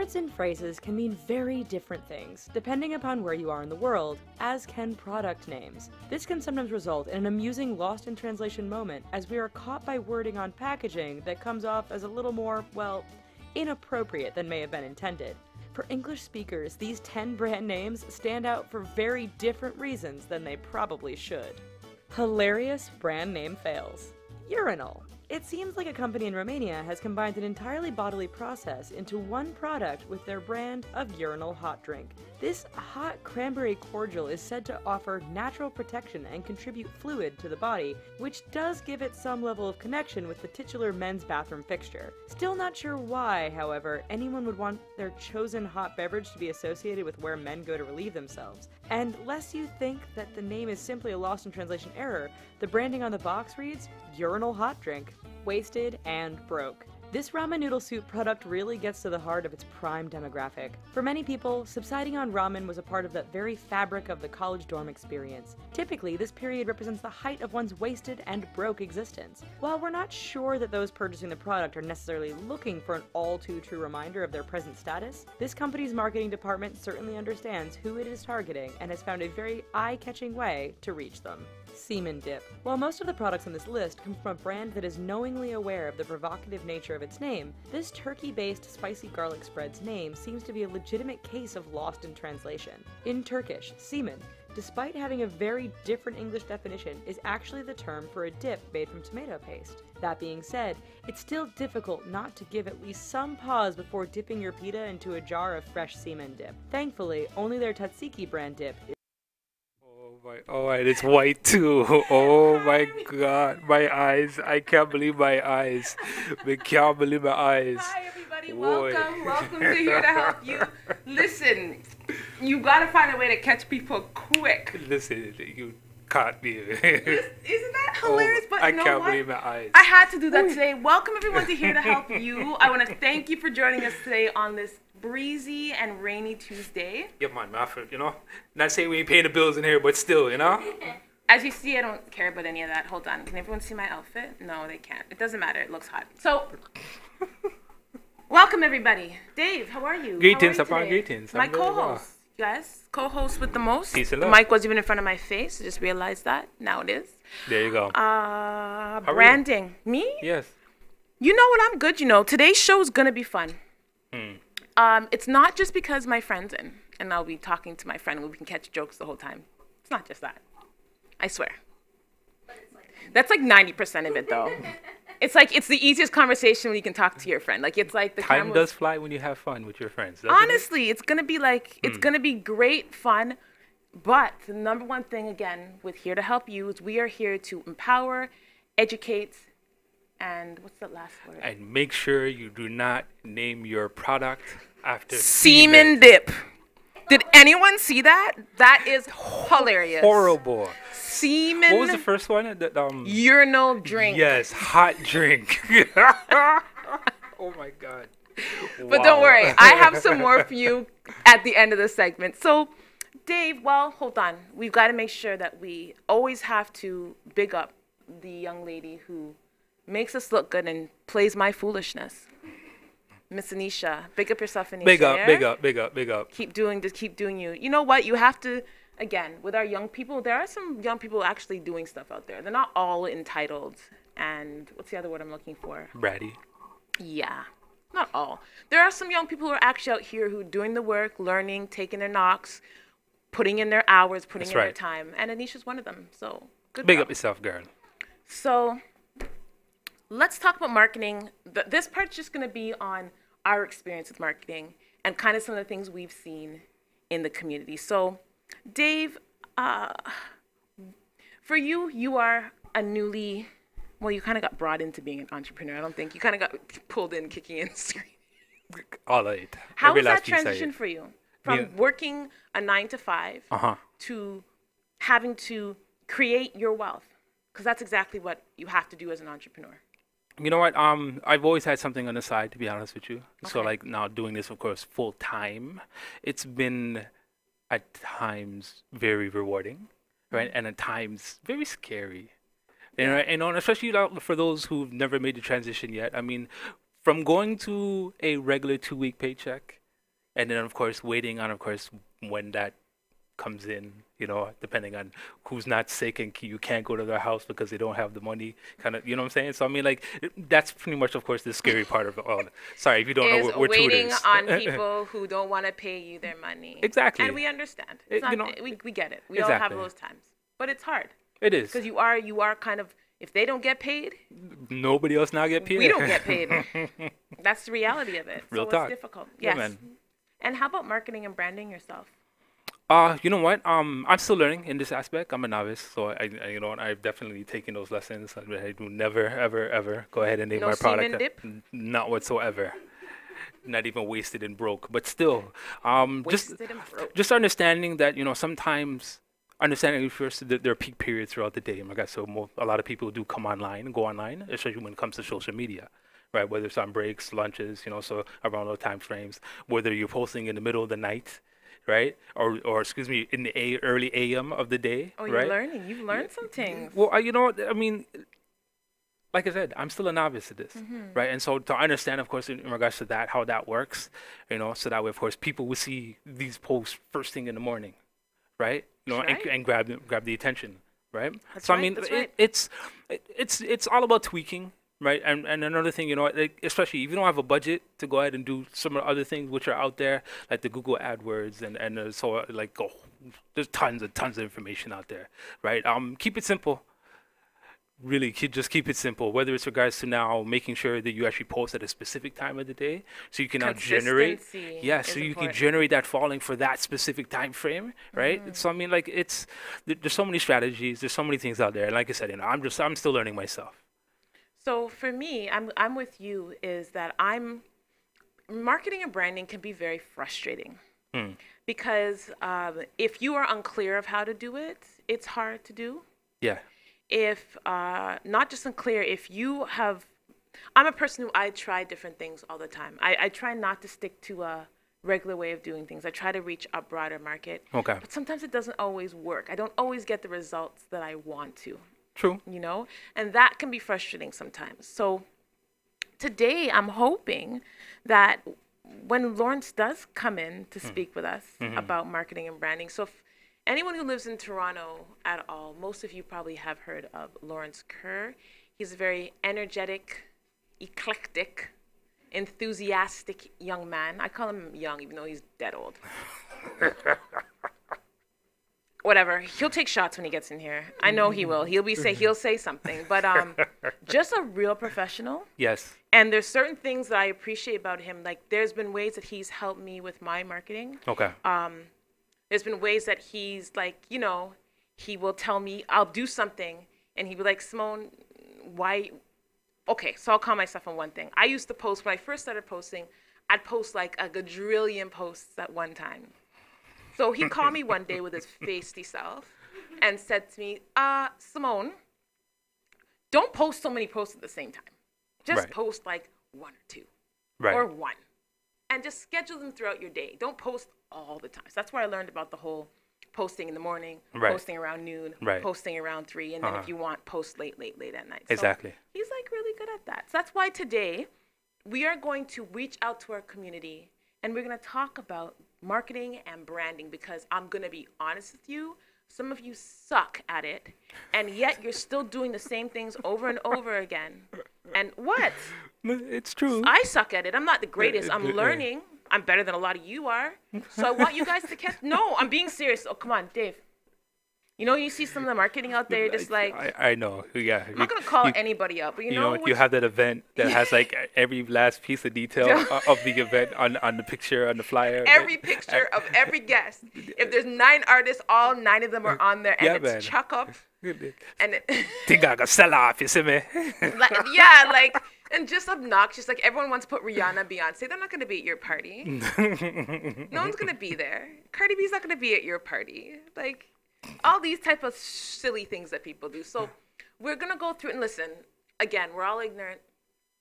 Words and phrases can mean very different things, depending upon where you are in the world, as can product names. This can sometimes result in an amusing lost in translation moment, as we are caught by wording on packaging that comes off as a little more, well, inappropriate than may have been intended. For English speakers, these 10 brand names stand out for very different reasons than they probably should. Hilarious brand name fails. Urinal. It seems like a company in Romania has combined an entirely bodily process into one product with their brand of urinal hot drink. This hot cranberry cordial is said to offer natural protection and contribute fluid to the body, which does give it some level of connection with the titular men's bathroom fixture. Still not sure why, however, anyone would want their chosen hot beverage to be associated with where men go to relieve themselves. And lest you think that the name is simply a lost in translation error, the branding on the box reads, Urinal Hot Drink. Wasted and broke. This ramen noodle soup product really gets to the heart of its prime demographic. For many people, subsiding on ramen was a part of the very fabric of the college dorm experience. Typically, this period represents the height of one's wasted and broke existence. While we're not sure that those purchasing the product are necessarily looking for an all-too-true reminder of their present status, this company's marketing department certainly understands who it is targeting and has found a very eye-catching way to reach them. Semen dip. While most of the products on this list come from a brand that is knowingly aware of the provocative nature of its name, this turkey-based spicy garlic spread's name seems to be a legitimate case of lost in translation. In Turkish, semen, despite having a very different English definition, is actually the term for a dip made from tomato paste. That being said, it's still difficult not to give at least some pause before dipping your pita into a jar of fresh semen dip. Thankfully, only their Tatsiki brand dip is Oh, and it's white too. Oh my God, my eyes! I can't believe my eyes. I can't believe my eyes. Hi everybody, Boy. welcome to Here to Help You. Listen, you gotta find a way to catch people quick. Listen, you caught me. Isn't that hilarious? But I you know can't what? believe my eyes. I had to do that today. Welcome everyone to Here to Help You. I want to thank you for joining us today on this breezy and rainy Tuesday. Yeah, man, you know, not saying we ain't paying the bills in here, but still, you know. As you see, I don't care about any of that. Hold on. Can everyone see my outfit? No, they can't. It doesn't matter. It looks hot. So, welcome everybody. Dave, how are you? Greetings How are upon you today? greetings. My I'm very well. co-host. Yes, co-host with the most. Peace and The love. mic wasn't even in front of my face. I just realized that. Now it is. There you go. Uh, are you? branding. Me? Yes. You know what? I'm good. You know, today's show is gonna be fun. It's not just because my friend's in, and I'll be talking to my friend and we can catch jokes the whole time. It's not just that. I swear. That's like 90% of it, though. It's like, it's the easiest conversation when you can talk to your friend. Like, it's like the Time camera does fly when you have fun with your friends. Doesn't it? Honestly, it's going to be like, it's going to be great fun. But the number one thing, again, with Here to Help You is we are here to empower, educate, and what's that last word? And make sure you do not name your product after Semen dip. Did anyone see that? That is hilarious. Horrible. Semen. What was the first one? Urinal drink. Yes, hot drink. Oh my God. But don't worry, I have some more for you at the end of the segment. So, Dave, well, hold on. We've got to make sure that we always have to big up the young lady who makes us look good and plays my foolishness. Miss Anisha. Big up yourself, Anisha. Big up, yeah? big up, big up, big up. Keep doing you. You know what? You have to, again, with our young people, there are some young people actually doing stuff out there. They're not all entitled. And what's the other word I'm looking for? Bratty. Yeah. Not all. There are some young people who are actually out here who are doing the work, learning, taking their knocks, putting in their hours, putting in their time. And Anisha's one of them. So, good Big job. up yourself, girl. So, let's talk about marketing. This part's just going to be on our experience with marketing and kind of some of the things we've seen in the community. So, Dave, for you, you are a newly, well, you kind of got brought into being an entrepreneur. I don't think you kind of got pulled in, kicking in. All of it. How Every was that last piece of transition it. for you? From working a 9 to 5 to having to create your wealth? Because that's exactly what you have to do as an entrepreneur. You know what? I've always had something on the side, to be honest with you. So, Okay. like, now doing this, of course, full time, it's been at times very rewarding, right? And at times very scary. And especially for those who've never made the transition yet. I mean, from going to a regular 2-week paycheck and then of course waiting on, of course, when that comes in, depending on who's not sick and you can't go to their house because they don't have the money, kind of, you know what I'm saying? So I mean, like, that's pretty much, of course, the scary part of it all. Sorry if you don't know, we're waiting tutors. on people who don't want to pay you their money. Exactly. And we understand. It's not, we get it. We all Exactly. have those times, but it's hard. It is. Because you are kind of, if they don't get paid, nobody else now get paid. We don't get paid. That's the reality of it. Real so talk. It's difficult. Yeah, Yes. man. And how about marketing and branding yourself? You know what? I'm still learning in this aspect. I'm a novice, so I've definitely taken those lessons. I do never, ever, ever go ahead and name No my product. semen dip? Not whatsoever. Not even wasted and broke. But still, Wasted and broke. just understanding that, sometimes understanding first that there are peak periods throughout the day. Like I said, a lot of people do come online and go online, especially when it comes to social media. Right, whether it's on breaks, lunches, so around those time frames, whether you're posting in the middle of the night, right? Or excuse me, in the early AM of the day. Oh, right? you're learning. You've learned some things. Well, I mean, like I said, I'm still a novice at this, right? And so to understand, of course, in regards to that, how that works, so that way, of course, people will see these posts first thing in the morning, right? Right. And grab the attention, right? That's so right, I mean, that's right. it's all about tweaking. Right, and another thing, like, especially if you don't have a budget to go ahead and do some of the other things which are out there, like the Google AdWords and so like there's tons of information out there, right? Keep it simple. Really, just keep it simple. Whether it's regards to now making sure that you actually post at a specific time of the day, so you can now generate, so you can generate that following for that specific time frame, right? So I mean, like, there's so many strategies, there's so many things out there, and like I said, I'm still learning myself. So for me, I'm with you, is that marketing and branding can be very frustrating because if you are unclear of how to do it, it's hard to do. Yeah. If not just unclear, I'm a person who I try different things all the time. I try not to stick to a regular way of doing things. I try to reach a broader market. Okay. But sometimes it doesn't always work. I don't always get the results that I want to. True. And that can be frustrating sometimes. So today I'm hoping that when Lawrence does come in to speak with us about marketing and branding, so if anyone who lives in Toronto at all, most of you probably have heard of Lawrence Kerr. He's a very energetic, eclectic, enthusiastic young man. I call him young, even though he's dead old. Whatever. He'll take shots when he gets in here. I know he will. He'll say something. But just a real professional. Yes. And there's certain things that I appreciate about him. Like, there's been ways that he's helped me with my marketing. Okay. There's been ways that he's like, he will tell me I'll do something, and he'd be like, Simone, why? Okay, so I'll call myself on one thing. I used to post, when I first started posting, I'd post like a quadrillion posts at one time. So he called me one day with his feisty self and said to me, Simone, don't post so many posts at the same time. Just post like one or two or one. And just schedule them throughout your day. Don't post all the time. So that's where I learned about the whole posting in the morning, posting around noon, posting around 3, and then if you want, post late at night. Exactly. So he's like really good at that. So that's why today we are going to reach out to our community and we're going to talk about marketing and branding, because I'm going to be honest with you, some of you suck at it, and yet you're still doing the same things over and over again. And what? It's true. I suck at it. I'm not the greatest. I'm learning. I'm better than a lot of you are. So I want you guys to catch. No, I'm being serious. Oh, come on, Dave. You see some of the marketing out there, just like... I know, yeah. I'm not going to call anybody up, but you know you have that event that has like every last piece of detail of the event on the picture, on the flyer. Every picture of every guest. If there's 9 artists, all 9 of them are on there, and it's chuck up. And think I got sell off, you see me? And just obnoxious. Like, everyone wants to put Rihanna, Beyonce. They're not going to be at your party. No one's going to be there. Cardi B's not going to be at your party. Like... all these type of silly things that people do. So we're going to go through and listen. Again, we're all ignorant,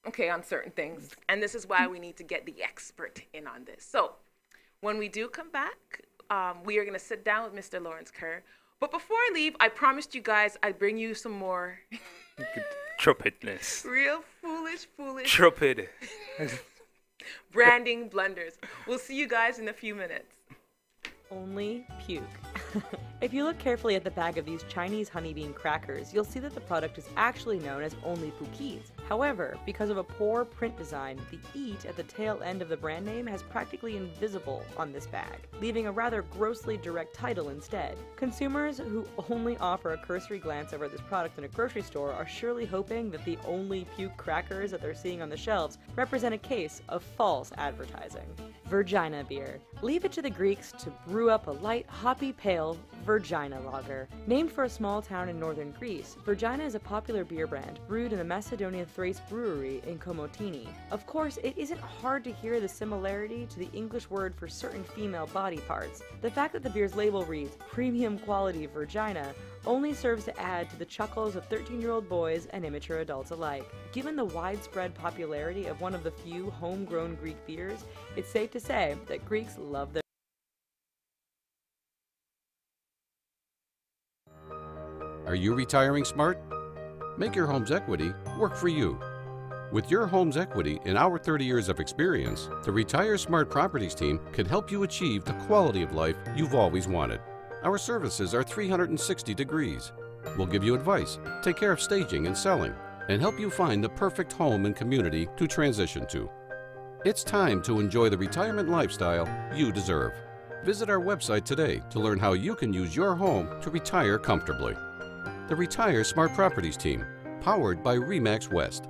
on certain things. And this is why we need to get the expert in on this. So when we do come back, we are going to sit down with Mr. Lawrence Kerr. But before I leave, I promised you guys I'd bring you some more... trumpetness. Real foolish... Trumpet. Branding blunders. We'll see you guys in a few minutes. Only puke. If you look carefully at the bag of these Chinese honey bean crackers, you'll see that the product is actually known as Only Pookies. However, because of a poor print design, the "eat" at the tail end of the brand name has practically invisible on this bag, leaving a rather grossly direct title instead. Consumers who only offer a cursory glance over this product in a grocery store are surely hoping that the Only Puke crackers that they're seeing on the shelves represent a case of false advertising. Virginia beer. Leave it to the Greeks to brew up a light, hoppy, pale Virginia lager. Named for a small town in northern Greece, Virginia is a popular beer brand brewed in the Macedonian Thrace brewery in Komotini. Of course, it isn't hard to hear the similarity to the English word for certain female body parts. The fact that the beer's label reads premium quality Virginia only serves to add to the chuckles of 13-year-old boys and immature adults alike. Given the widespread popularity of one of the few homegrown Greek beers, it's safe to say that Greeks love their. Are you retiring smart? Make your home's equity work for you. With your home's equity and our 30 years of experience, the Retire Smart Properties team can help you achieve the quality of life you've always wanted. Our services are 360 degrees. We'll give you advice, take care of staging and selling, and help you find the perfect home and community to transition to. It's time to enjoy the retirement lifestyle you deserve. Visit our website today to learn how you can use your home to retire comfortably. The Retire Smart Properties team, powered by RE/MAX West.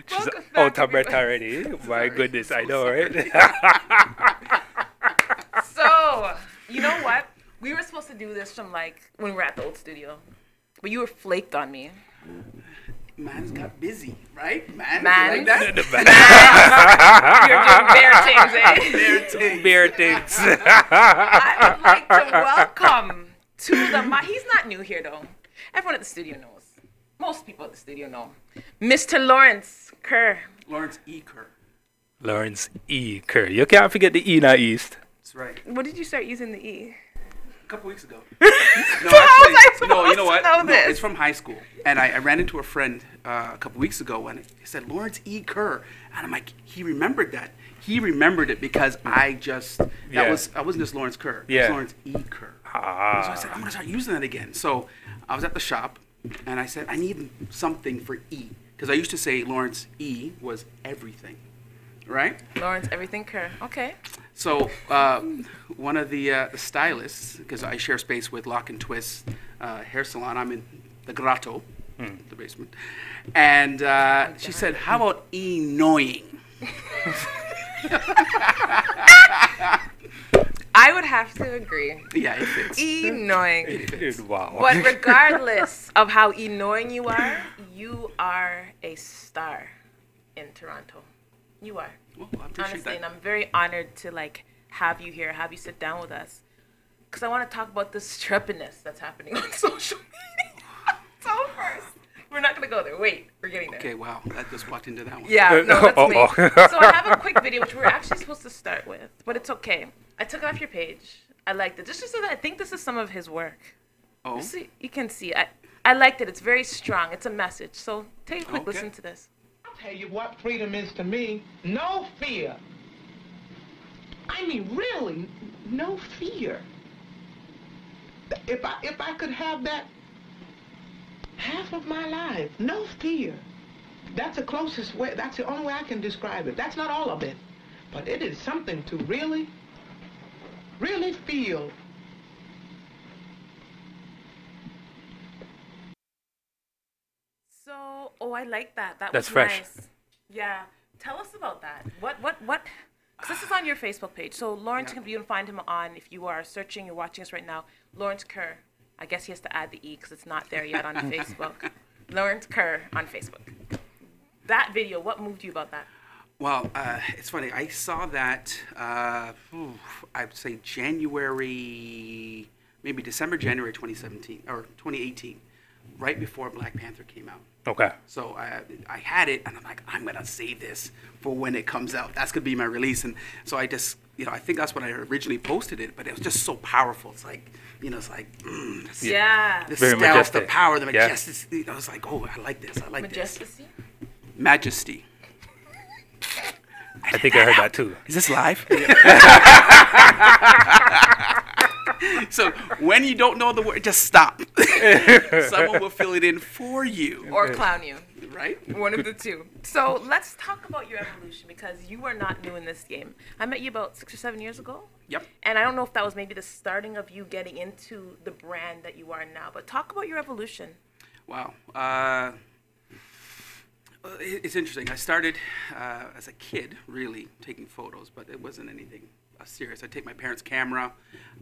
She's out of breath already. My goodness, I know, right? So, you know what? We were supposed to do this from like when we were at the old studio, but you were flaked on me. Man's got busy, right? Man, Man. like that? You're doing bare things, eh? Beer things. I would like to welcome to the. He's not new here though. Everyone at the studio knows. Most people at the studio know. Mr. Lawrence Kerr. Lawrence E. Kerr. Lawrence E. Kerr. You can't forget the E, not East. That's right. When did you start using the E? A couple weeks ago. So how was I supposed you know what? to know No, this? it's from high school. And I ran into a friend a couple weeks ago and he said, Lawrence E. Kerr. And I'm like, he remembered that. He remembered it because I wasn't just Lawrence Kerr. It was Lawrence E. Kerr. So I said, I'm going to start using that again. So I was at the shop and I said, I need something for E. Because I used to say Lawrence E. was everything. Right? Lawrence Everything Kerr. Okay. So one of the stylists, because I share space with Lock and Twist hair salon, I'm in the grotto, the basement, and she said, how about E-knowing? I would have to agree. Yeah, it fits. E-knowing. Wow. But regardless of how E-knowing you are a star in Toronto. You are. Well, I appreciate Honestly, that. and I'm very honored to have you here, have you sit down with us, because I want to talk about the strepiness that's happening on social media. So first, we're not gonna go there. Wait, we're getting there. Okay, wow, that just walked into that one. Yeah, no, that's me. So I have a quick video which we're actually supposed to start with, but it's okay. I took it off your page. I liked it. Just so that I think this is some of his work. Oh. See, you can see. I liked it. It's very strong. It's a message. So take a quick Okay. listen to this. I'll tell you what freedom is to me. No fear. I mean, really, no fear. If I could have that half of my life, no fear. That's the closest way, that's the only way I can describe it. That's not all of it, but it is something to really, really feel Oh, I like that. That's was fresh. Nice. Yeah. Tell us about that. What? Because this is on your Facebook page. So Lawrence, you can find him on, if you are searching, you're watching us right now, Lawrence Kerr. I guess he has to add the E because it's not there yet on Facebook. Lawrence Kerr on Facebook. That video, what moved you about that? Well, it's funny. I saw that, I'd say December, January 2017, or 2018, right before Black Panther came out. Okay. So I had it, and I'm like, I'm going to save this for when it comes out. That's going to be my release. And so I just, I think that's when I originally posted it, but it was just so powerful. It's like, it's like, the stealth, majestic. the power, the majesty. I was like, oh, I like this. I like this. Majesty. I think I heard that too. Is this live? So when you don't know the word, just stop. Someone will fill it in for you. Or clown you. Right? One of the two. So let's talk about your evolution, because you were not new in this game. I met you about 6 or 7 years ago. Yep. And I don't know if that was maybe the starting of you getting into the brand that you are now. But talk about your evolution. Wow. It's interesting. I started as a kid, really, taking photos, but it wasn't anything serious. I'd take my parents' camera.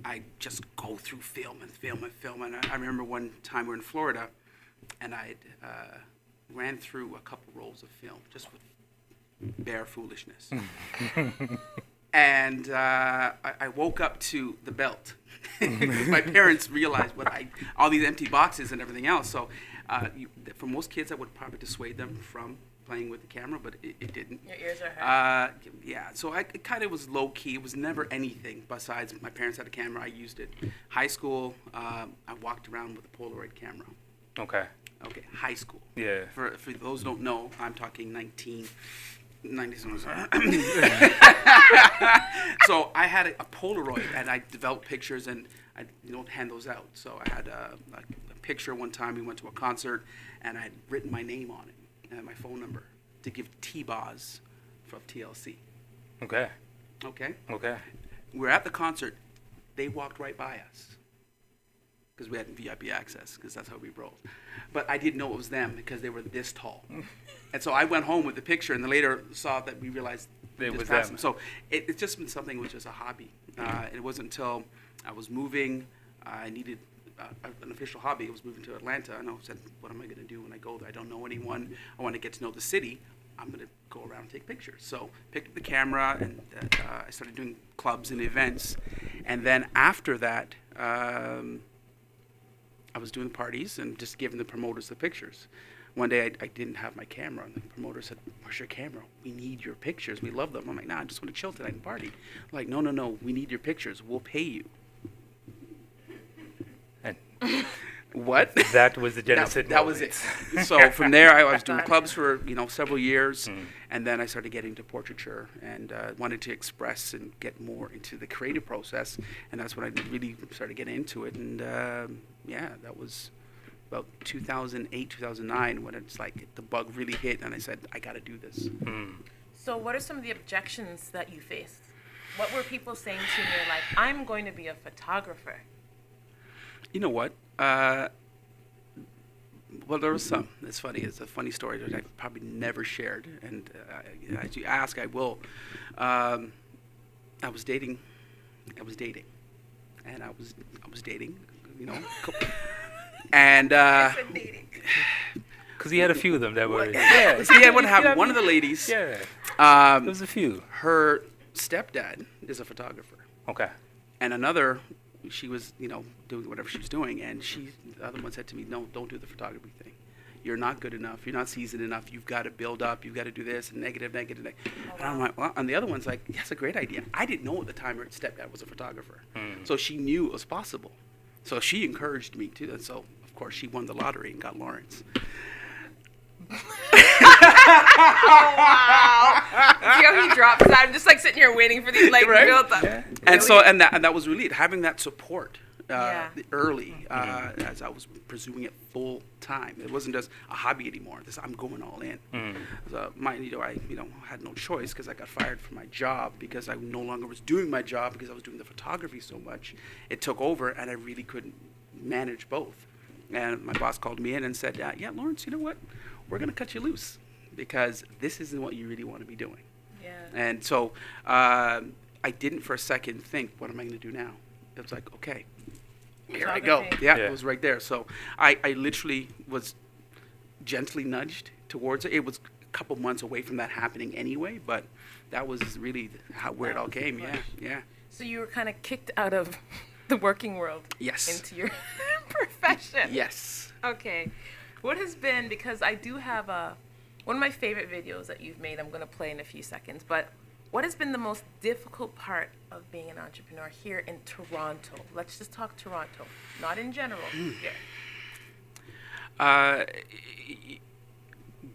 I'd just go through film and film and film. And I remember one time we were in Florida, and I'd ran through a couple rolls of film just with bare foolishness. And I woke up to the belt. My parents realized all these empty boxes and everything else. So for most kids, that would probably dissuade them from playing with the camera, but it didn't. Your ears are hurt. Yeah, so it kind of was low key. It was never anything besides my parents had a camera. I used it. High school, I walked around with a Polaroid camera. Okay. Okay, high school. Yeah. For those who don't know, I'm talking 1990s. So I had a Polaroid, and I developed pictures, and I hand those out. So I had a picture one time. We went to a concert, and I had written my name on it and my phone number to give T-Boz from TLC. Okay. Okay? Okay. We're at the concert. They walked right by us because we had VIP access, because that's how we rolled. But I didn't know it was them because they were this tall. And so I went home with the picture, and then later saw that we realized it was them. them. So it's just been something which is a hobby. It wasn't until I was moving, I needed an official hobby. I was moving to Atlanta, and I said, what am I going to do when I go there? I don't know anyone. I want to get to know the city. I'm going to go around and take pictures. So picked up the camera, and I started doing clubs and events. And then after that, I was doing parties and just giving the promoters the pictures. One day I didn't have my camera, and the promoter said, where's your camera? We need your pictures. We love them. I'm like, nah, I just want to chill tonight and party. I'm like, no, we need your pictures. We'll pay you. And what? That was the genesis. That was it. So from there, I was doing clubs for several years, and then I started getting into portraiture and wanted to express and get more into the creative process, and that's when I really started getting into it. And that was about 2008, 2009 when it's like the bug really hit, and I said, I got to do this. So what are some of the objections that you faced? What were people saying to you? You're like, I'm going to be a photographer. You know what? Well, there was some. It's funny. It's a funny story that I've probably never shared. And as you ask, I will. I was dating. And I was dating, And because he had a few of them that were. Yeah. See, what happened? One of the ladies. Yeah. There was a few. Her stepdad is a photographer. Okay. And another, she was, doing whatever she was doing, and the other one said to me, no, don't do the photography thing. You're not good enough. You're not seasoned enough. You've got to build up. You've got to do this, and negative. And I'm like, well, and the other one's like, that's a great idea. I didn't know at the time her stepdad was a photographer. So she knew it was possible. So she encouraged me too. And so, of course, she won the lottery and got Lawrence. Wow. See how he drops that? I'm just like sitting here waiting for these build up. Yeah. And so, and that was really it, having that support early as I was pursuing it full time. It wasn't just a hobby anymore. I'm going all in. So I had no choice because I got fired from my job because I no longer was doing my job because I was doing the photography so much. It took over, and I really couldn't manage both. And my boss called me in and said, yeah, Lawrence, you know what? we're going to cut you loose because this isn't what you really want to be doing. Yeah. And so I didn't for a second think, what am I going to do now? It was like, okay, here I go. Yeah, it was right there. So I literally was gently nudged towards it. It was a couple months away from that happening anyway, but that was really where it all came. Yeah. So you were kind of kicked out of the working world. Yes. Into your profession. Yes. Okay. What has been, because I do have one of my favorite videos that you've made, I'm going to play in a few seconds, but what has been the most difficult part of being an entrepreneur here in Toronto? Let's just talk Toronto, not in general.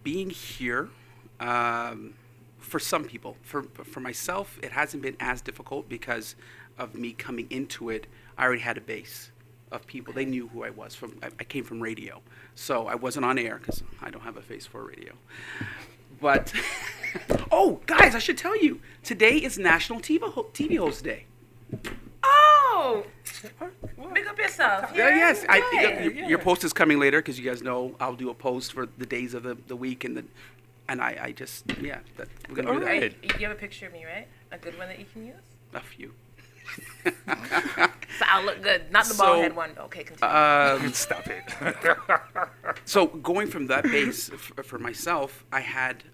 Being here, for some people, for myself, it hasn't been as difficult because of me coming into it. I already had a base of people. They knew who I was. I came from radio, so I wasn't on air because I don't have a face for radio. But oh, guys, I should tell you, today is National TV Host Day. Oh, pick up yourself. Yes, your post is coming later because you guys know I'll do a post for the days of the week and I just we're gonna do that. You have a picture of me, right? A good one that you can use. A few. So I'll look good. Not the bald head one. Okay, continue. Stop it. So going from that base for myself, I had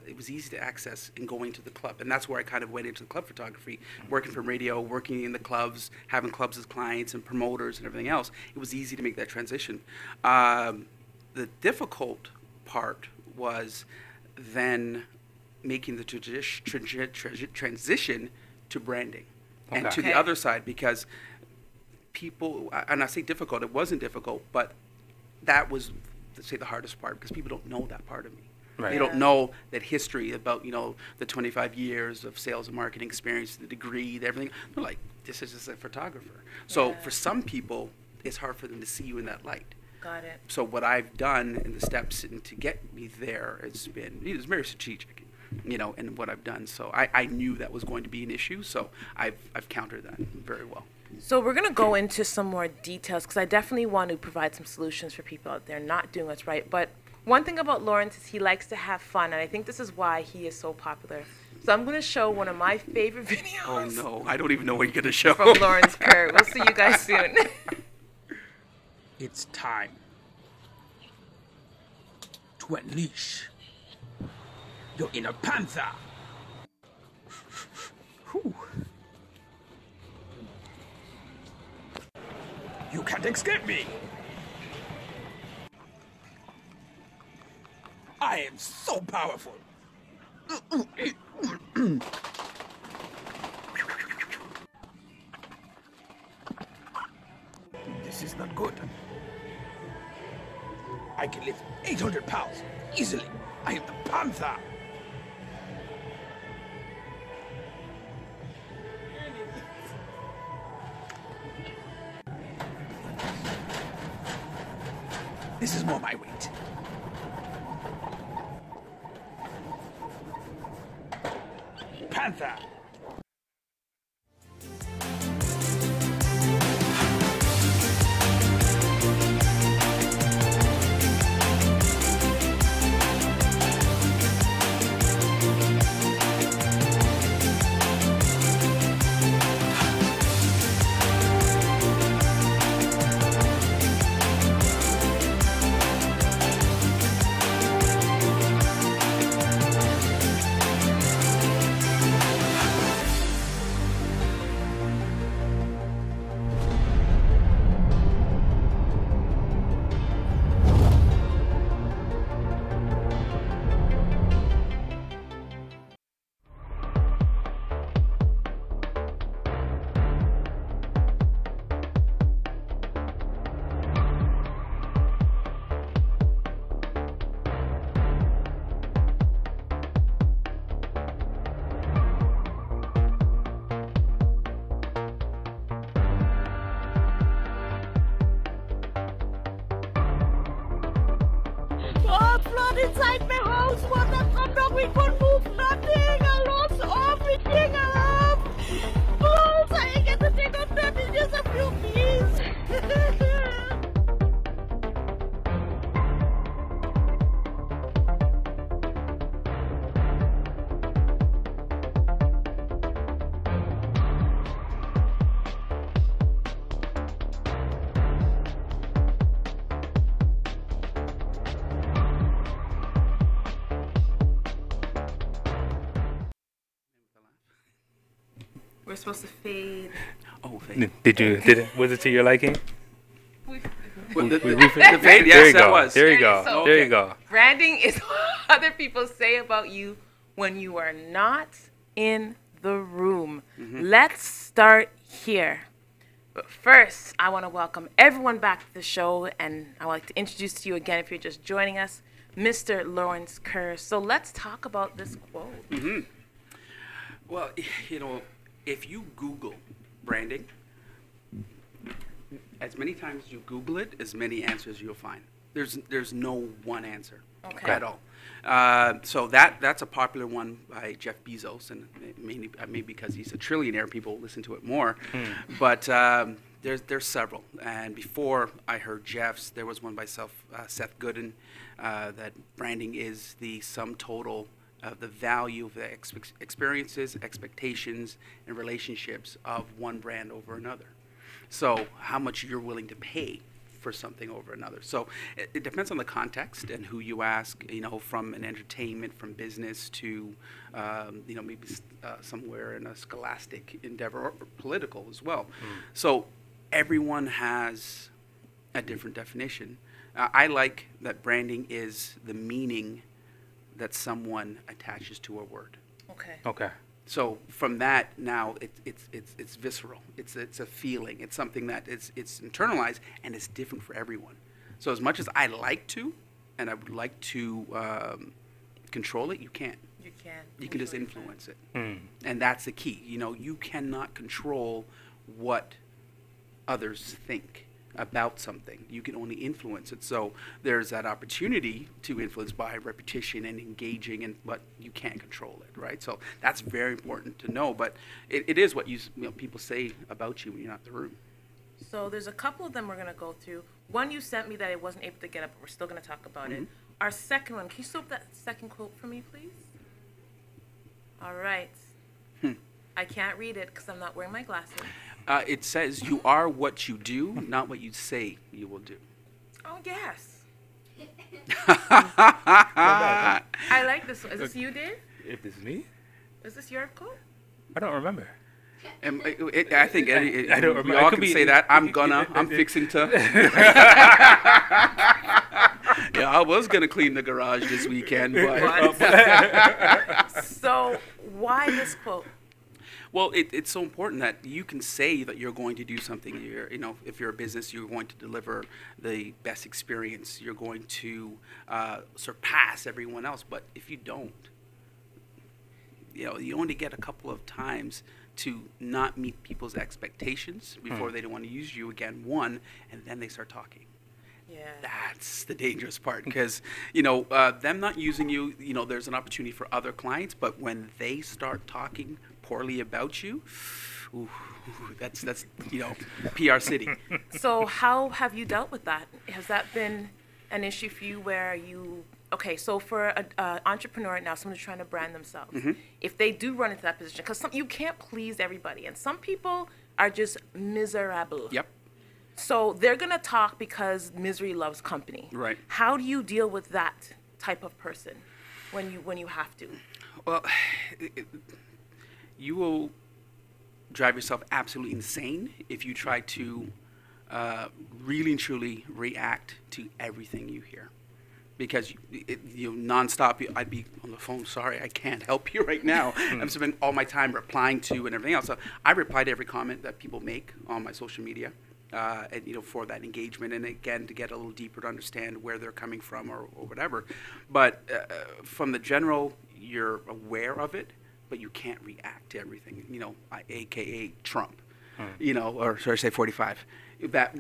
it was easy to access in going to the club, and that's where I kind of went into the club photography, working from radio, working in the clubs, having clubs as clients and promoters and everything else. It was easy to make that transition. The difficult part was then making the transition to branding. And to the other side, because people, and I say difficult, it wasn't difficult, but that was, let's say, the hardest part, because people don't know that part of me. Right. They don't know that history about, the 25 years of sales and marketing experience, the degree, everything. They're like, this is just a photographer. So for some people, it's hard for them to see you in that light. Got it. So what I've done in the steps to get me there, it's very strategic. And what I've done. So I knew that was going to be an issue, so I've countered that very well. So we're going to go into some more details, because I definitely want to provide some solutions for people out there not doing what's right. But one thing about Lawrence is he likes to have fun, and I think this is why he is so popular. So I'm going to show one of my favorite videos. Oh, no. I don't even know what you're going to show. From Lawrence Kerr. We'll see you guys soon. It's time to unleash your inner panther. Whew. You can't escape me. I am so powerful. This is not good. I can lift 800 pounds easily. I am the panther. This is more my weight. Panther. Blood inside my house. What the fuck? Dog, we could move nothing. I lost everything. Balls, I get to take up 30 years of you, please. We're supposed to fade. Oh, fade. Was it to your liking? Well, the fade, yes, that was. There you go. So, there you go. Branding is what other people say about you when you are not in the room. Let's start here. But first, I want to welcome everyone back to the show, and I would like to introduce to you again, if you're just joining us, Mr. Lawrence Kerr. So let's talk about this quote. Well, if you Google branding, as many times as you Google it, as many answers you'll find. There's no one answer at all. So that's a popular one by Jeff Bezos, and maybe because he's a trillionaire, people listen to it more. But there's several. And before I heard Jeff's, there was one by Seth Godin, that branding is the sum total of the value of the experiences, expectations, and relationships of one brand over another. So how much you're willing to pay for something over another. So it depends on the context and who you ask, from an entertainment, from business to, maybe somewhere in a scholastic endeavor or political as well. So everyone has a different definition. I like that branding is the meaning that someone attaches to a word. Okay. So from that, now it's visceral. It's a feeling. It's something that it's internalized, and it's different for everyone. So as much as I like to, and I would like to control it, you can't. You can just influence it, and that's the key. You cannot control what others think about something. You can only influence it. So there's that opportunity to influence by repetition and engaging, but you can't control it, right? So that's very important to know. But it is what people say about you when you're not in the room. So there's a couple of them we're going to go through. One you sent me that I wasn't able to get up, but we're still going to talk about it. Our second one, can you stop that second quote for me, please? All right. I can't read it because I'm not wearing my glasses. It says, you are what you do, not what you say you will do. Oh, yes. I like this one. Is this you, Dave? If it's me? Is this your quote? I don't remember. I think I don't remember. we all can say that. I'm fixing to. Yeah, I was going to clean the garage this weekend. But So why this quote? Well, it's so important that you can say that you're going to do something. If you're a business, you're going to deliver the best experience. You're going to surpass everyone else. But if you don't, you only get a couple of times to not meet people's expectations before they don't want to use you again, and then they start talking. Yeah. That's the dangerous part because, them not using you, there's an opportunity for other clients. But when they start talking poorly about you, that's PR city. So how have you dealt with that? Has that been an issue for you where so for an entrepreneur now, someone who's trying to brand themselves, if they do run into that position, because you can't please everybody, and some people are just miserable. Yep. So they're going to talk because misery loves company. Right. How do you deal with that type of person when you have to? Well, you will drive yourself absolutely insane if you try to really and truly react to everything you hear. Because nonstop, I'd be on the phone. Sorry, I can't help you right now. I'm spending all my time replying to and everything else. So I reply to every comment that people make on my social media, and for that engagement, and again to get a little deeper to understand where they're coming from or whatever. But from the general, you're aware of it, but you can't react to everything. AKA Trump, or should I say 45. That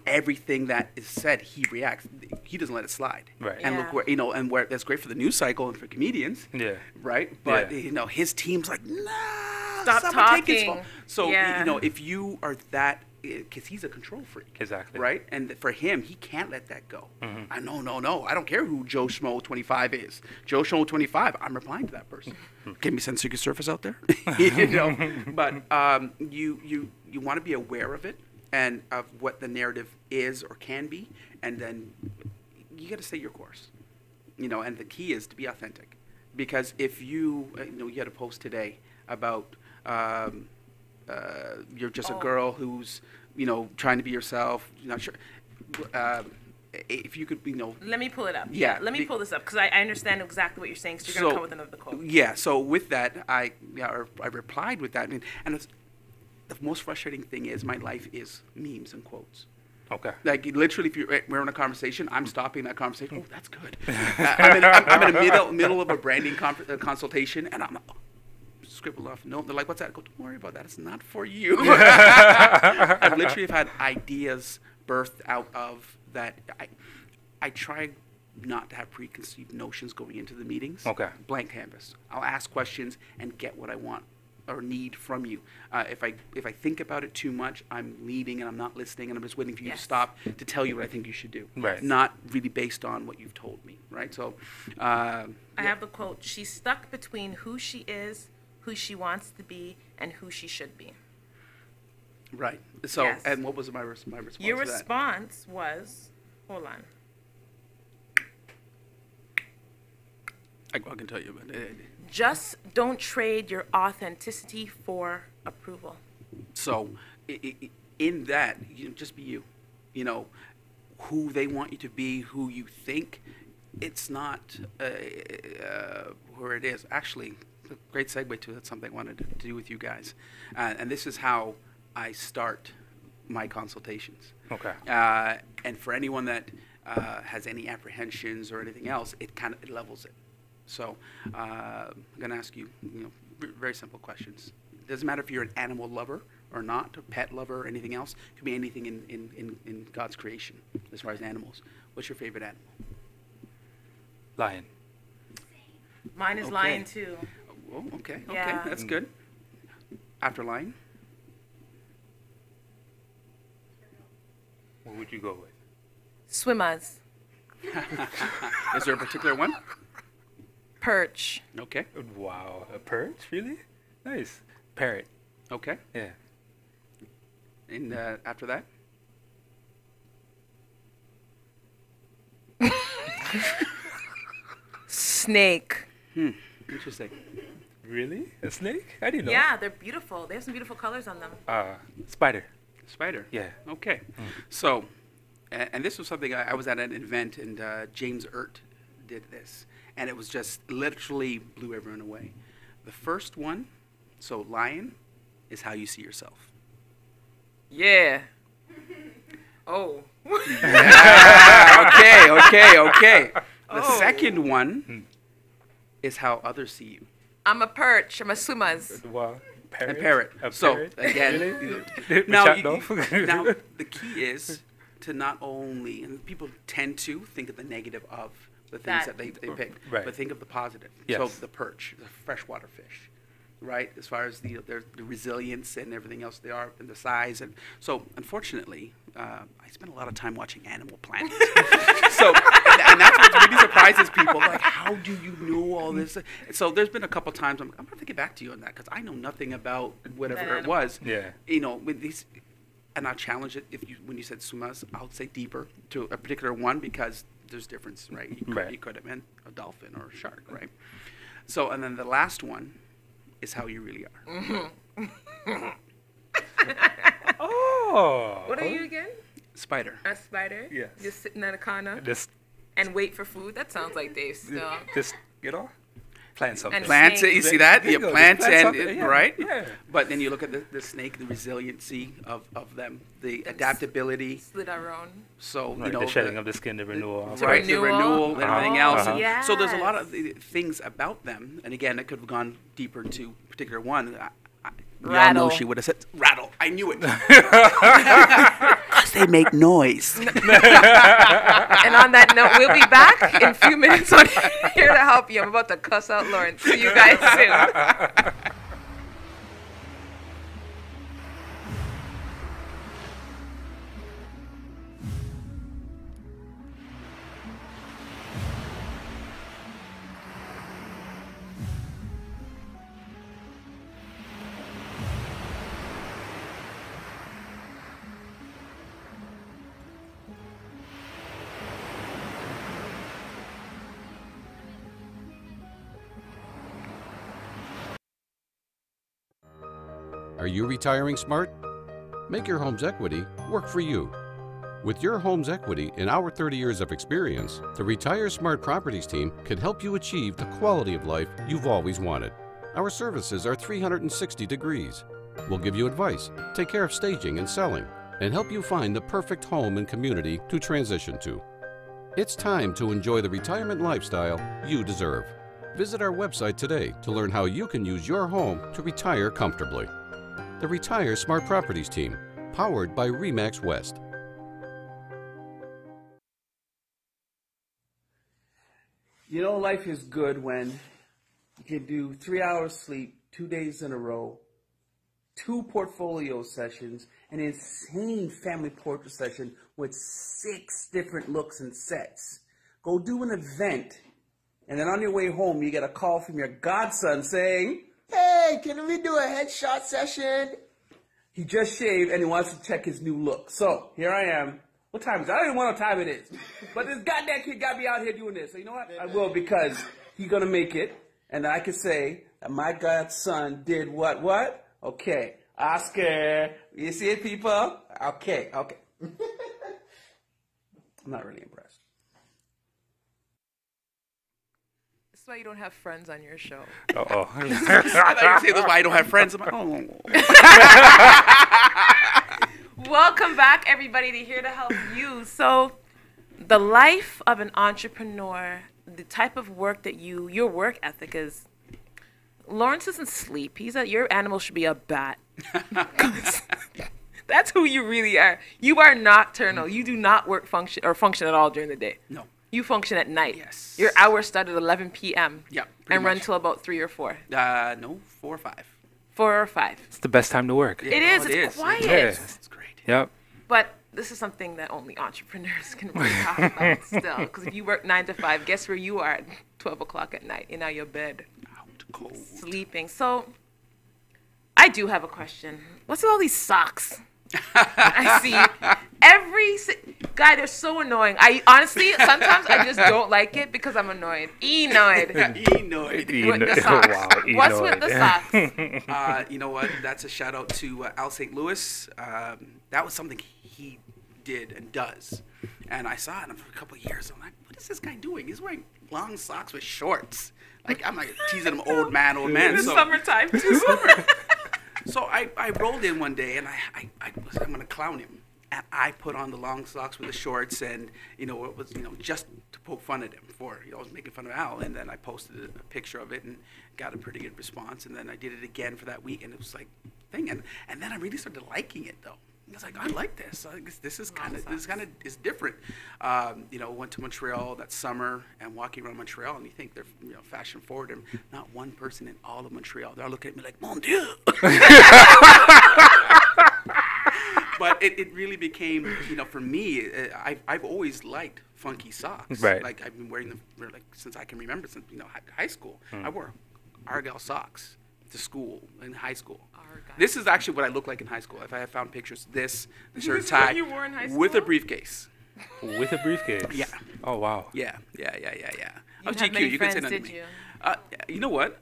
everything that is said, he reacts. He doesn't let it slide. Right. And look where and where that's great for the news cycle and for comedians. Yeah. Right. But his team's like, nah, stop talking. So if you are that, because he's a control freak. Exactly. Right. And for him, he can't let that go. No. I don't care who Joe Schmo 25 is. Joe Schmo 25. I'm replying to that person. Can we send Secret Service out there? But you want to be aware of it. And of what the narrative is or can be, and then you got to stay your course, and the key is to be authentic, because if you had a post today about you're just a girl who's, trying to be yourself. You're not sure. If you could, Let me pull it up. Yeah, Let me pull this up because I understand exactly what you're saying. So you're going to come with another quote. Yeah. So with that, I replied with that, and it's, the most frustrating thing is my life is memes and quotes. Okay. Like literally, if we're in a conversation, I'm stopping that conversation. Oh, that's good. I'm in the middle of a branding consultation, and I'm scribble off. No, they're like, "What's that?" I go, "Don't worry about that. It's not for you." I've literally had ideas birthed out of that. I try not to have preconceived notions going into the meetings. Okay. Blank canvas. I'll ask questions and get what I want or need from you. If I think about it too much, I'm leading and I'm not listening, and I'm just waiting for you to stop to tell you what I think you should do. Right. Not really based on what you've told me. Right. So. I have the quote. She's stuck between who she is, who she wants to be, and who she should be. Right. So, and what was my response? Your to that? response was, hold on. I can tell you, but Just don't trade your authenticity for approval. So, in that, just be you. Who they want you to be, who you think. It's not where it is. Actually, a great segue to something I wanted to do with you guys, and this is how I start my consultations. Okay. And for anyone that has any apprehensions or anything else, it levels it. So I'm going to ask you, very simple questions. It doesn't matter if you're an animal lover or not, a pet lover or anything else. It could be anything in God's creation as far as animals. What's your favorite animal? Lion. Mine is lion too. Oh, okay. Yeah. That's good. After lion? What would you go with? Swimmers. Is there a particular one? Perch. Okay. Wow, a perch? Really? Nice. Parrot. Okay. Yeah. And after that? Snake. Interesting. Really? A snake? I didn't know. Yeah, they're beautiful. They have some beautiful colors on them. Spider. Spider? Yeah. Okay. So, and this was something I was at an event, and James Ert did this. And it was just literally blew everyone away. The first one, so lion, is how you see yourself. Yeah. Oh. Okay. The second one is how others see you. I'm a perch. I'm a swimmers. Wow. Parrot. A parrot. So again, really? now the key is to not only, and people tend to think of the negative of the things that they pick, right. but think of the positive. Yes. So the perch, the freshwater fish, right? As far as the resilience and everything else they are, and the size, and so unfortunately, I spend a lot of time watching Animal Planet. So and that's what really surprises people. Like, how do you know all this? So there's been a couple times I'm gonna have to get back to you on that because I know nothing about whatever it was. Yeah. With these. And I'll challenge it when you said sumas, I'll say deeper to a particular one because there's difference, right? You could have meant a dolphin or a shark, right? So, and then the last one is how you really are. Oh. What are you again? Spider. A spider? Yes. Just sitting in a corner Just and wait for food? That sounds like Dave still. Plant something. And Plant it, you see that? You plant and yeah. right? Yeah. But then you look at the snake, the resiliency of them, the adaptability. Slit our own. So, Right, the shedding of the skin, the renewal. Also. Right, the renewal and everything else. Uh-huh. Yes. So there's a lot of things about them. And again, I could have gone deeper to a particular one. We all know she would have said rattle. I knew it. Because they make noise. And on that note, we'll be back in a few minutes on Here to Help You. I'm about to cuss out Lawrence. See you guys soon. Are you retiring smart? Make your home's equity work for you. With your home's equity and our 30 years of experience, the Retire Smart Properties team can help you achieve the quality of life you've always wanted. Our services are 360 degrees. We'll give you advice, take care of staging and selling, and help you find the perfect home and community to transition to. It's time to enjoy the retirement lifestyle you deserve. Visit our website today to learn how you can use your home to retire comfortably. The Retire Smart Properties team, powered by RE/MAX West. You know, life is good when you can do 3 hours sleep 2 days in a row, 2 portfolio sessions, an insane family portrait session with 6 different looks and sets. Go do an event, and then on your way home, you get a call from your godson saying, "Hey, can we do a headshot session?" He just shaved and he wants to check his new look. So, here I am. What time is it? I don't even know what time it is. But this goddamn kid got me out here doing this. So you know what? I will, because he's going to make it. And I can say that my godson did what? Okay. Oscar. You see it, people? Okay. I'm not really impressed. That's why you don't have friends on your show. Uh-oh. I thought you were saying that's why I don't have friends. I'm like, oh. Welcome back, everybody, to Here to Help You. So, the life of an entrepreneur, the type of work that your work ethic is. Lawrence doesn't sleep. Your animal should be a bat. That's who you really are. You are nocturnal. You do not function at all during the day. No. You function at night. Yes. Your hours start at 11 p.m. Yeah. And run till about 3 or 4. No, 4 or 5. 4 or 5. It's the best time to work. It is. It's quiet. Yeah. It's great. Yep. But this is something that only entrepreneurs can really talk about still. Because if you work 9 to 5, guess where you are at 12 o'clock at night? In your bed. Out cold. Sleeping. So, I do have a question. What's with all these socks? I see guy, they're so annoying. I honestly, sometimes I just don't like it because I'm annoyed. Enoid. With the socks. Wow, What's with the socks? You know what? That's a shout out to Al St. Louis. That was something he did and does. And I saw it for a couple of years. I'm like, what is this guy doing? He's wearing long socks with shorts. Like, I'm like teasing him, old man. It's summertime. Summer. So I rolled in one day, and I'm going to clown him. And I put on the long socks with the shorts, and, it was, just to poke fun at him for, I was making fun of Al. And then I posted a picture of it and got a pretty good response. And then I did it again for that week, and it was like, thing. And then I really started liking it, though. I was like, I like this. This is kind of is different. Went to Montreal that summer and walking around Montreal, and you think they're fashion forward, and not one person in all of Montreal. They're looking at me like, mon Dieu. But it really became, for me, I've always liked funky socks. Right. Like I've been wearing them since I can remember, since high school. I wore Argyle socks to school in high school. This is actually what I look like in high school. If I have found pictures, the shirt tie you wore in high school? with a briefcase. With a briefcase? Yeah. Oh, wow. Yeah. You I was have GQ. many You friends, could say did nothing to you? me. You know what?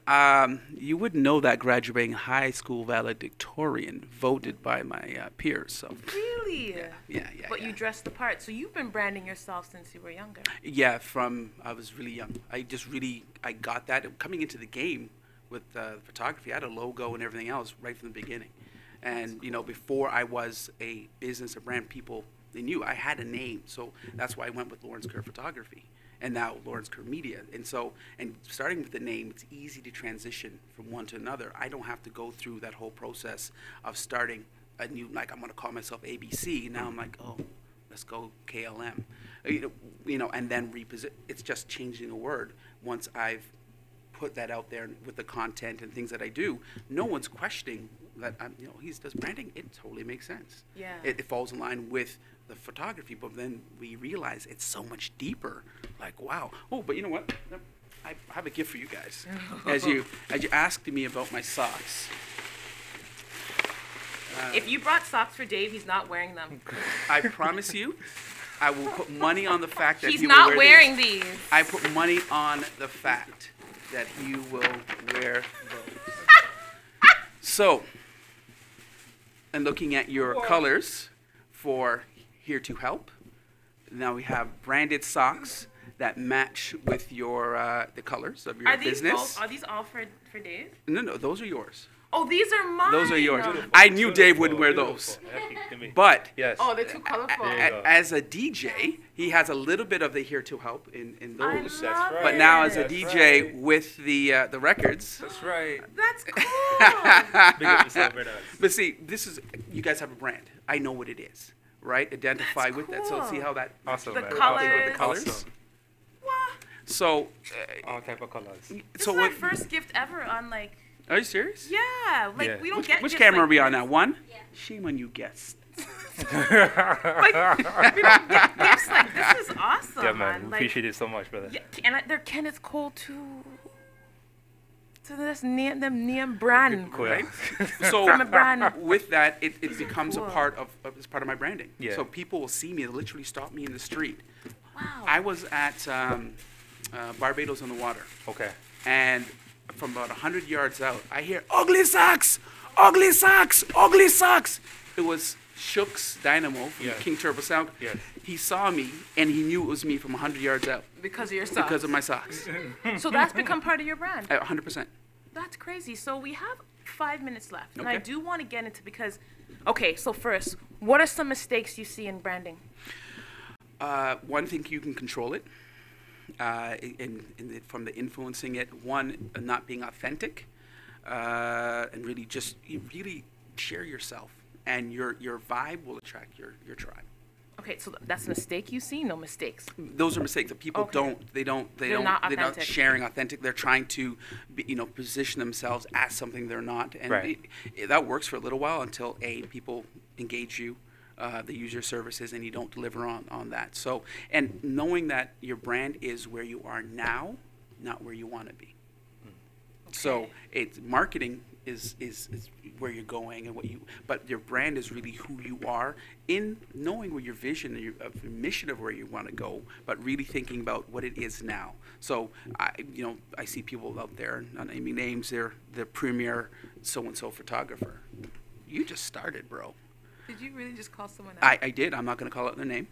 You wouldn't know that graduating high school valedictorian voted by my peers. So. Really? Yeah. But you dressed the part. So you've been branding yourself since you were younger. Yeah, I was really young. I got that coming into the game with photography. I had a logo and everything else right from the beginning. And before I was a business, a brand, people they knew I had a name. So that's why I went with Lawrence Kerr Photography, and now Lawrence Kerr Media. And starting with the name, it's easy to transition from one to another. I don't have to go through that whole process of starting a new, like, I'm going to call myself ABC. Now I'm like, oh, let's go KLM. And then reposition. It's just changing a word. Once I've put that out there with the content and things that I do, no one's questioning that he does branding. It totally makes sense. Yeah. It falls in line with the photography, but then we realize it's so much deeper. Like, wow. Oh, but you know what? I have a gift for you guys. As you asked me about my socks. If you brought socks for Dave, he's not wearing them. I promise you, I will put money on the fact that he's he will not wear wearing these. I put money on the fact that you will wear those. So, and looking at your colors for Here to Help. Now we have branded socks that match with your the colors of your business. Are these all for Dave? No, those are yours. Oh, these are mine. Those are yours. I knew Dave wouldn't wear those. But yes. Oh, they're too colorful. As a DJ, he has a little bit of the Here to Help in those. That's right. But now as a DJ with the records. That's right. That's cool. Big up yourself, very nice. But see, you guys have a brand. I know what it is, right? Identify with that. So see how that. Awesome, The man. colors. Awesome. The colors. Awesome. What? So. All type of colors. This So is my what? first gift ever on like. Are you serious? Yeah, like Yeah. we don't get. Which gifts camera like are we on this. now? One? Yeah. Shame on you guests. Like, we don't get gifts like this. Is awesome. Yeah, man. We Like, appreciate it so much, brother. yeah, and their Kenneth Cole too. So that's name brand. Cool. Right? From a brand. So with that, it becomes cool. a part of it's part of my branding. Yeah. So people will see me, they literally stop me in the street. Wow. I was at Barbados on the Water, Okay. and from about 100 yards out, I hear ugly socks, ugly socks, ugly socks. It was Shook's Dynamo from Yeah. King Turbo Sound. Yes. He saw me and he knew it was me from 100 yards out Because of your socks. because of my socks. So that's become part of your brand. 100%. That's crazy. So we have 5 minutes left, and I Okay. do want to get into because. Okay, so first, what are some mistakes you see in branding? One thing, you can control it. From the influencing it, one, not being authentic, and really just you really share yourself, and your vibe will attract your tribe. Okay, so that's a mistake you see? No mistakes. Those are mistakes that people Okay. they're not not authentic. sharing authentic. They're trying to position themselves as something they're not, and Right. that works for a little while until people engage you. They use your services and you don't deliver on that. So, and knowing that your brand is where you are now, not where you want to be. So it's marketing is where you're going and but your brand is really who you are in knowing where your vision and your mission of where you want to go, but really thinking about what it is now. So I see people out there, not naming names, they're the premier so-and-so photographer. You just started, bro. Did you really just call someone out? I did. I'm not going to call out their name.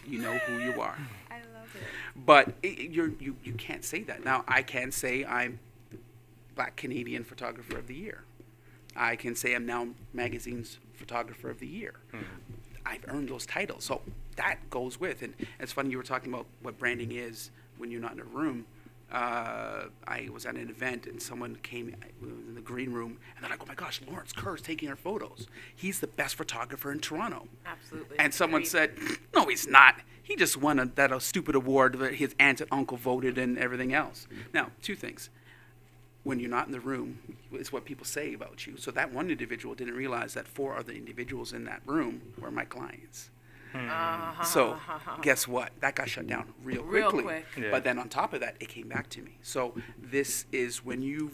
You know who you are. I love it. But you can't say that. Now, I can say I'm Black Canadian Photographer of the Year. I can say I'm Now Magazine's Photographer of the Year. I've earned those titles. So that goes with. And it's funny, you were talking about what branding is when you're not in a room. I was at an event and someone came in the green room and they're like, oh my gosh, Lawrence Kerr is taking our photos. He's the best photographer in Toronto. Absolutely. And someone said, no, he's not. He just won a stupid award that his aunt and uncle voted and everything else. Now, two things. When you're not in the room, it's what people say about you. So that one individual didn't realize that 4 other individuals in that room were my clients. So guess what? That got shut down real quickly. quick. Yeah. But then on top of that, it came back to me. So this is when you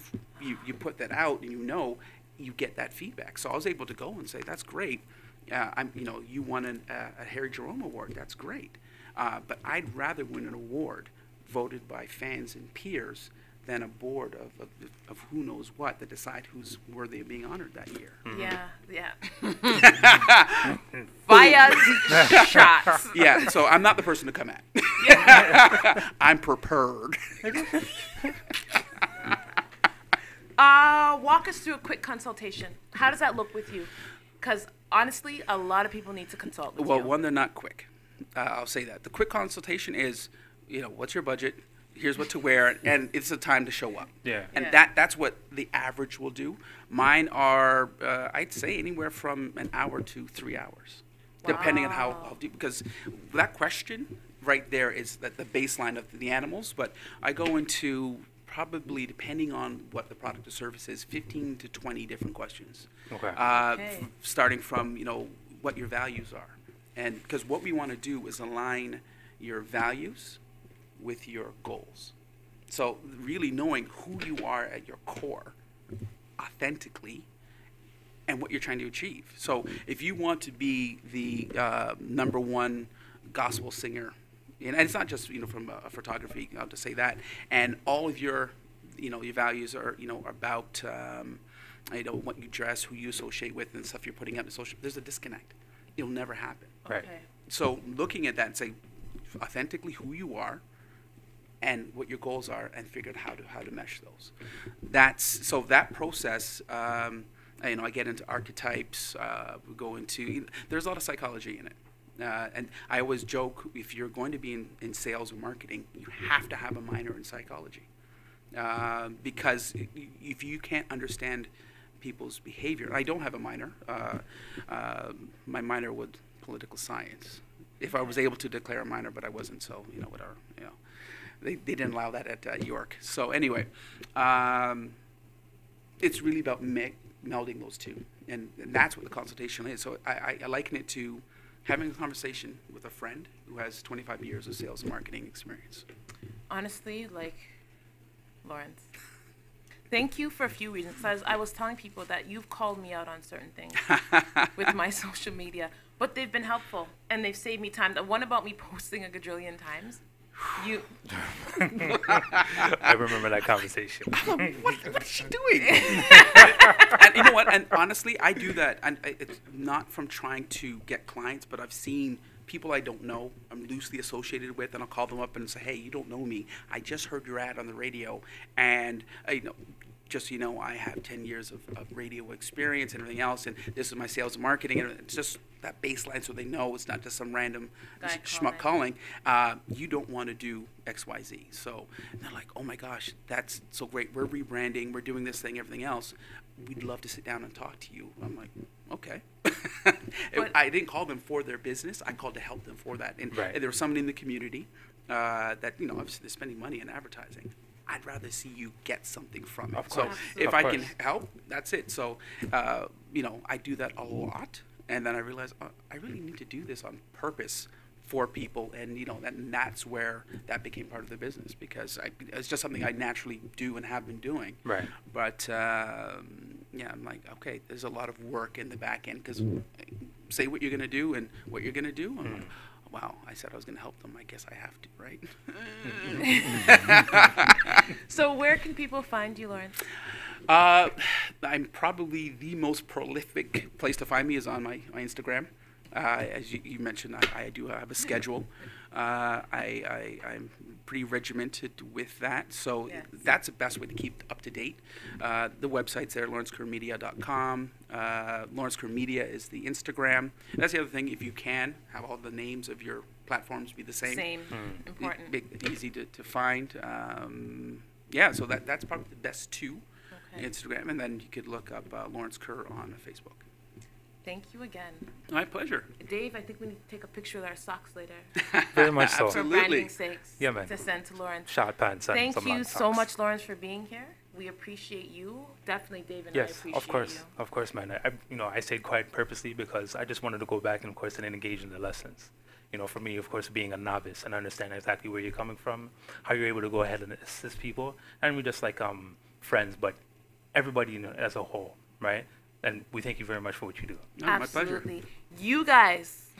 put that out and you get that feedback. So I was able to go and say, that's great. You won a Harry Jerome Award. That's great. But I'd rather win an award voted by fans and peers than a board of who knows what that decide who's worthy of being honored that year. Yeah. Fire shots. Yeah, so I'm not the person to come at. I'm prepared. Walk us through a quick consultation. How does that look with you? Because honestly, a lot of people need to consult with you. Well, one, they're not quick. I'll say that. The quick consultation is, what's your budget? Here's what to wear, and it's a time to show up. Yeah. And that's what the average will do. Mine are, I'd say, anywhere from an hour to 3 hours, depending on how deep. Because that question right there is the baseline of the animals. But I go into probably, depending on what the product or service is, 15 to 20 different questions. Okay. Starting from what your values are, and because what we want to do is align your values with your goals. So really knowing who you are at your core authentically and what you're trying to achieve. So if you want to be the #1 gospel singer, and it's not just from photography, I'll just say that, and all of your your values are about what you dress, who you associate with, and stuff you're putting up in social. There's a disconnect. It'll never happen. Right. Okay. So looking at that and say, authentically who you are, and what your goals are, and figure out how to mesh those. That process. I get into archetypes. We go into. There's a lot of psychology in it. And I always joke, if you're going to be in sales or marketing, you have to have a minor in psychology. Because if you can't understand people's behavior, I don't have a minor. My minor was political science. If I was able to declare a minor, but I wasn't, so, whatever. They didn't allow that at York. So anyway, it's really about melding those two. And that's what the consultation is. So I liken it to having a conversation with a friend who has 25 years of sales and marketing experience. Honestly, Lawrence, thank you for a few reasons. I was telling people that you've called me out on certain things with my social media, but they've been helpful, and they've saved me time. The one about me posting a gajillion times, I remember that conversation. What is she doing? And you know what? And honestly, I do that. And it's not from trying to get clients, but I've seen people I don't know, I'm loosely associated with, and I'll call them up and say, hey, you don't know me. I just heard your ad on the radio, and just so you know, I have 10 years of radio experience and everything else, and this is my sales and marketing, and it's just that baseline so they know it's not just some random schmuck calling. You don't want to do X, Y, Z. So they're like, oh my gosh, that's so great. We're rebranding, we're doing this thing, everything else. We'd love to sit down and talk to you. I'm like, okay. I didn't call them for their business. I called to help them for that. And, and there was somebody in the community that, obviously they're spending money on advertising. I'd rather see you get something from it. So if I can help, that's it. So, I do that a lot. And then I realized I really need to do this on purpose for people. And, and that's where that became part of the business, because it's just something I naturally do and have been doing. Right. But, I'm like, okay, there's a lot of work in the back end, because say what you're going to do and what you're going to do. I'm like, wow, I said I was going to help them. I guess I have to, right? So where can people find you, Lawrence? I'm probably the most prolific place to find me is on my Instagram. As you mentioned, I do have a schedule. I'm pretty regimented with that, so that's the best way to keep up to date. The website's there, lawrencekerrmedia.com. Lawrence Kerr Media is the Instagram. And that's the other thing, if you can, have all the names of your platforms be the same. Important. Easy to find. So that's probably the best two. Instagram, and then you could look up Lawrence Kerr on Facebook. Thank you again. My pleasure. Dave, I think we need to take a picture with our socks later. Very much so. For branding sakes. Yeah, man. To send to Lawrence. Shot pants. Thank you so much, Lawrence, for being here. We appreciate you. Definitely, Dave and I appreciate you. Yes, of course, man. I stayed quiet purposely because I just wanted to go back and, of course, and engage in the lessons. For me, of course, being a novice and understand exactly where you're coming from, how you're able to go ahead and assist people, and we're just like friends, but everybody as a whole, right? And we thank you very much for what you do. Absolutely. My pleasure. You guys,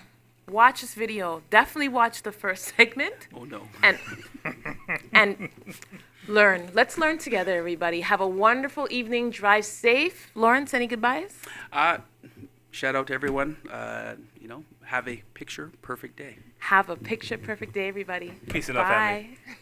watch this video. Definitely watch the first segment. Oh, no. And learn. Let's learn together, everybody. Have a wonderful evening. Drive safe. Lawrence, any goodbyes? Shout out to everyone. Have a picture-perfect day. Have a picture-perfect day, everybody. Peace and love, family. Bye.